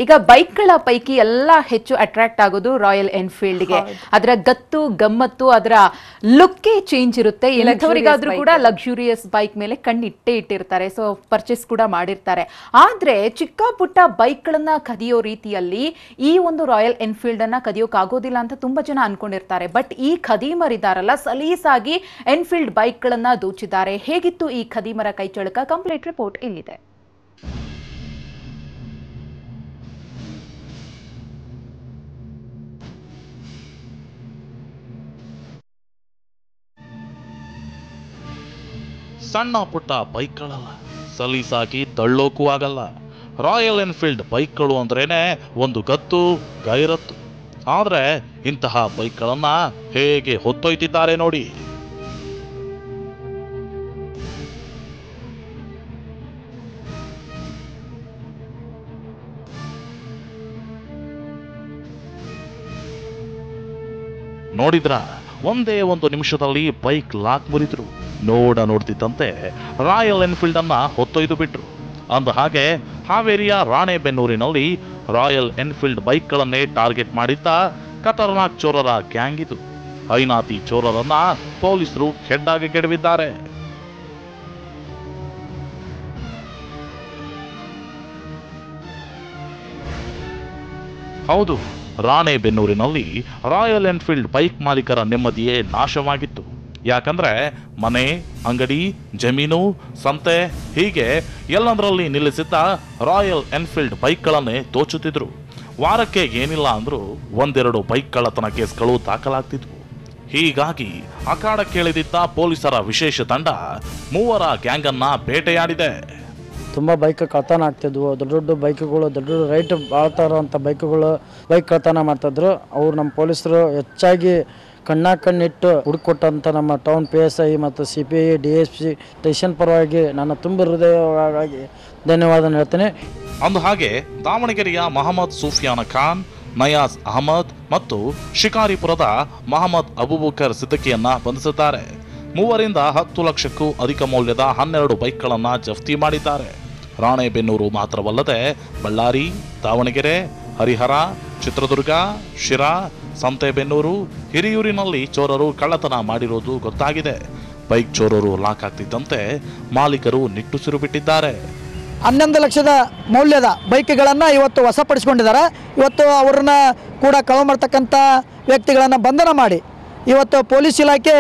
ಈಗ ಬೈಕ್ಗಳ ಪೈಕಿ ಎಲ್ಲ ಹೆಚ್ಚು ಅಟ್ರಾಕ್ಟ್ ಆಗೋದು ರಾಯಲ್ ಎನ್ಫೀಲ್ಡ್ಗೆ. ಅದರ ಗತ್ತು ಗಮ್ಮತ್ತು, ಅದರ ಲುಕ್ಕೇ ಚೇಂಜ್ ಇರುತ್ತೆ. ಎಂಥವರಿಗಾದ್ರೂ ಕೂಡ ಲಕ್ಸುರಿಯಸ್ ಬೈಕ್ ಮೇಲೆ ಕಣ್ಣಿಟ್ಟೇ ಇಟ್ಟಿರ್ತಾರೆ, ಸೊ ಪರ್ಚೇಸ್ ಕೂಡ ಮಾಡಿರ್ತಾರೆ. ಆದ್ರೆ ಚಿಕ್ಕ ಪುಟ್ಟ ಬೈಕ್ಗಳನ್ನ ಕದಿಯೋ ರೀತಿಯಲ್ಲಿ ಈ ಒಂದು ರಾಯಲ್ ಎನ್ಫೀಲ್ಡ್ ಅನ್ನ ಕದಿಯೋಕ್ಕಾಗೋದಿಲ್ಲ ಅಂತ ತುಂಬಾ ಜನ ಅನ್ಕೊಂಡಿರ್ತಾರೆ. ಬಟ್ ಈ ಖದೀಮರಿದಾರಲ್ಲ, ಸಲೀಸಾಗಿ ಎನ್ಫೀಲ್ಡ್ ಬೈಕ್ಗಳನ್ನ ದೋಚಿದ್ದಾರೆ. ಹೇಗಿತ್ತು ಈ ಖದೀಮರ ಕೈಚಳಕ? ಕಂಪ್ಲೀಟ್ ರಿಪೋರ್ಟ್ ಇಲ್ಲಿದೆ. ಸಣ್ಣ ಪುಟ್ಟ ಬೈಕ್ಗಳಲ್ಲ, ಸಲೀಸಾಗಿ ತಳ್ಳೋಕೂ ಆಗಲ್ಲ. ರಾಯಲ್ ಎನ್ಫೀಲ್ಡ್ ಬೈಕ್ಗಳು ಅಂದ್ರೇನೆ ಒಂದು ಗತ್ತು ಗೈರತ್ತು. ಆದ್ರೆ ಇಂತಹ ಬೈಕ್ಗಳನ್ನ ಹೇಗೆ ಹೊತ್ತೊಯ್ತಿದ್ದಾರೆ ನೋಡಿ. ನೋಡಿದ್ರ, ಒಂದೇ ಒಂದು ನಿಮಿಷದಲ್ಲಿ ಬೈಕ್ ಲಾಕ್ ಮುರಿದ್ರು. ನೋಡ್ತಿದ್ದಂತೆ ರಾಯಲ್ ಎನ್ಫೀಲ್ಡ್ ಅನ್ನ ಹೊತ್ತೊಯ್ದು ಬಿಟ್ರು. ಅಂದ ಹಾಗೆ ಹಾವೇರಿಯ ರಾಣೆಬೆನ್ನೂರಿನಲ್ಲಿ ರಾಯಲ್ ಎನ್ಫೀಲ್ಡ್ ಬೈಕ್ಗಳನ್ನೇ ಟಾರ್ಗೆಟ್ ಮಾಡಿದ್ದ ಖತರ್ನಾಕ್ ಚೋರರ ಗ್ಯಾಂಗ್ ಇದು. ಐನಾತಿ ಚೋರರನ್ನ ಪೊಲೀಸರು ಹೆಡ್ಡಾಗಿ ಕೆಡವಿದ್ದಾರೆ. ಹೌದು, ರಾಣೆಬೆನ್ನೂರಿನಲ್ಲಿ ರಾಯಲ್ ಎನ್ಫೀಲ್ಡ್ ಬೈಕ್ ಮಾಲೀಕರ ನೆಮ್ಮದಿಯೇ ನಾಶವಾಗಿತ್ತು. ಯಾಕಂದ್ರೆ ಮನೆ, ಅಂಗಡಿ, ಜಮೀನು, ಸಂತೆ ಹೀಗೆ ಎಲ್ಲದರಲ್ಲಿ ನಿಲ್ಲಿಸಿದ್ದ ರಾಯಲ್ ಎನ್ಫೀಲ್ಡ್ ಬೈಕ್ಗಳನ್ನೇ ದೋಚುತ್ತಿದ್ರು. ವಾರಕ್ಕೆ ಏನಿಲ್ಲ ಅಂದ್ರೂ ಒಂದೆರಡು ಬೈಕ್ ಕಳ್ಳತನ ಕೇಸ್ಗಳು ದಾಖಲಾಗ್ತಿದ್ವು. ಹೀಗಾಗಿ ಅಖಾಡಕ್ಕಿಳಿದಿದ್ದ ಪೊಲೀಸರ ವಿಶೇಷ ತಂಡ ಮೂವರ ಗ್ಯಾಂಗ್ ಅನ್ನ ಬೇಟೆಯಾಡಿದೆ. ತುಂಬ ಬೈಕ್ ಕಳ್ತನ ಆಗ್ತಿದ್ವು. ದೊಡ್ಡ ದೊಡ್ಡ ಬೈಕ್ಗಳು, ದೊಡ್ಡ ದೊಡ್ಡ ರೈಟ್ ಬಾಳ್ತಾರಂಥ ಬೈಕ್ಗಳು ಬೈಕ್ ಕಳ್ತನ ಮಾಡ್ತಿದ್ರು. ಅವ್ರು ನಮ್ಮ ಪೊಲೀಸರು ಹೆಚ್ಚಾಗಿ ಕಣ್ಣಿಟ್ಟು ಹುಡುಕೊಟ್ಟಂಥ ನಮ್ಮ ಟೌನ್ PSI ಮತ್ತು CPI DSP ಸ್ಟೇಷನ್ ಪರವಾಗಿ ನನ್ನ ತುಂಬ ಹೃದಯವಾಗಿ ಧನ್ಯವಾದ ಹೇಳ್ತೇನೆ. ಅಂದ ಹಾಗೆ ದಾವಣಗೆರೆಯ ಮಹಮ್ಮದ್ ಸೂಫಿಯಾನ ಖಾನ್, ನಯಾಜ್ ಅಹಮದ್ ಮತ್ತು ಶಿಕಾರಿಪುರದ ಮಹಮ್ಮದ್ ಅಬೂಬಕರ್ ಸಿದ್ದಿಕಿಯನ್ನ ಬಂಧಿಸಿದ್ದಾರೆ. ಮೂವರಿಂದ 10 ಲಕ್ಷಕ್ಕೂ ಅಧಿಕ ಮೌಲ್ಯದ 12 ಬೈಕ್ಗಳನ್ನ ಜಪ್ತಿ ಮಾಡಿದ್ದಾರೆ. ರಾಣೆಬೆನ್ನೂರು ಮಾತ್ರವಲ್ಲದೆ ಬಳ್ಳಾರಿ, ದಾವಣಗೆರೆ, ಹರಿಹರ, ಚಿತ್ರದುರ್ಗ, ಶಿರಾ, ಸಂತೆಬೆನ್ನೂರು, ಹಿರಿಯೂರಿನಲ್ಲಿ ಚೋರರು ಕಳ್ಳತನ ಮಾಡಿರೋದು ಗೊತ್ತಾಗಿದೆ. ಬೈಕ್ ಚೋರರು ಲಾಕ್ ಆಗ್ತಿದ್ದಂತೆ ಮಾಲೀಕರು ನಿಟ್ಟುಸಿರು ಬಿಟ್ಟಿದ್ದಾರೆ. 11 ಲಕ್ಷದ ಮೌಲ್ಯದ ಬೈಕ್ಗಳನ್ನು ಇವತ್ತು ವಶಪಡಿಸಿಕೊಂಡಿದ್ದಾರೆ. ಇವತ್ತು ಅವರನ್ನ ಕೂಡ ಕಳವು ಮಾಡ್ತಕ್ಕಂಥ ವ್ಯಕ್ತಿಗಳನ್ನು ಬಂಧನ ಮಾಡಿ ಇವತ್ತು ಪೊಲೀಸ್ ಇಲಾಖೆ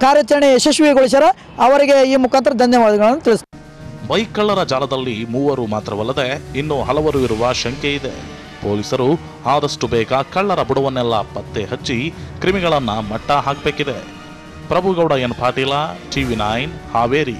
ಕಾರ್ಯಾಚರಣೆ ಯಶಸ್ವಿಗೊಳಿಸ್ಯಾರ. ಅವರಿಗೆ ಈ ಮುಖಾಂತರ ಧನ್ಯವಾದಗಳನ್ನು ತಿಳಿಸ್ತಾರೆ. ಬೈಕ್ ಕಳ್ಳರ ಜಾಲದಲ್ಲಿ ಮೂವರು ಮಾತ್ರವಲ್ಲದೆ ಇನ್ನೂ ಹಲವರು ಇರುವ ಶಂಕೆ ಇದೆ. ಪೊಲೀಸರು ಆದಷ್ಟು ಬೇಗ ಕಳ್ಳರ ಬುಡವನ್ನೆಲ್ಲ ಪತ್ತೆ ಹಚ್ಚಿ ಕ್ರಿಮಿಗಳನ್ನ ಮಟ್ಟ ಹಾಕಬೇಕಿದೆ. Prabhugouda N Patil, TV9 Haveri.